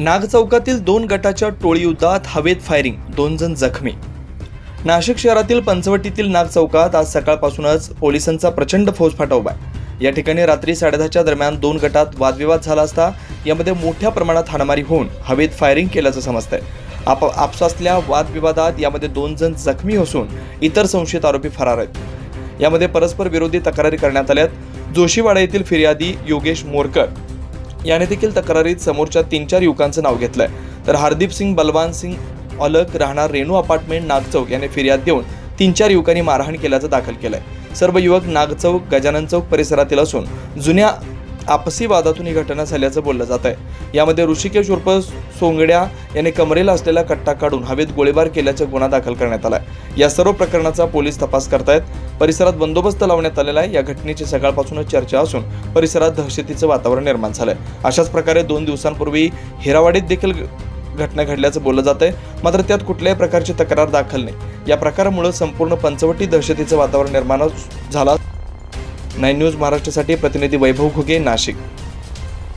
नाग चौकातील 2 गटाच्या टोळी युद्धात हवेत फायरिंग, 2 जण जखमी। नाशिक शहरातील पंचवटीतील नाग चौकात आज सकाळपासूनच पोलिसांचा प्रचंड फौजफाटा उभा आहे। या ठिकाणी रात्री 10:30च्या दरम्यान 2 गटात वादविवाद झाला असता यामध्ये मोठ्या प्रमाणात हाणामारी होऊन हवेत फायरिंग केल्याचं समजतंय। आपसातल्या वादविवादात यामध्ये 2 जण जखमी असून इतर संशयित आरोपी फरार आहेत। यामध्ये परस्पर विरोधी तक्रारी करण्यात आल्यात। जोशीवाडा येथील फिर्यादी योगेश मोरकर याने देखील तक्रारीत समोरच्या 3-4 युवकांचं नाव घेतलंय। तर हरदीप सिंग बलवान सिंग औलख राहणार रेणू अपार्टमेंट नागचौक याने फिर्याद देऊन 3-4 युवकांनी मारहाण केल्याचं दाखल केलंय। सर्व युवक नागचौक गजानन चौक परिसरातील असून जुन्या आपसी वादातून ही घटना झाल्याचं बोललं जात आहे। यामध्ये ऋषिकेश उर्फ सोंगड्या याने कमरेला असलेला कट्टा काढून हवेत गोळीबार केल्याचा गुन्हा दाखल करण्यात आलाय। या सर्व प्रकरणाचा पोलीस तपास करतायत। परिसरात बंदोबस्त लावण्यात आलेला आहे। या घटनेची सकाळपासूनच चर्चा असून परिसरात दहशतीचं वातावरण निर्माण झालंय। अशाच प्रकारे 2 दिवसांपूर्वी हिरावाडीत देखील घटना घडल्याचं बोललं जात आहे, मात्र त्यात कुठल्याही प्रकारची तक्रार दाखल नाही। या प्रकारामुळे संपूर्ण पंचवटी दहशतीचं वातावरण निर्माण झालं। 9 न्यूज महाराष्ट्रासाठी प्रतिनिधी वैभव घुगे, नाशिक।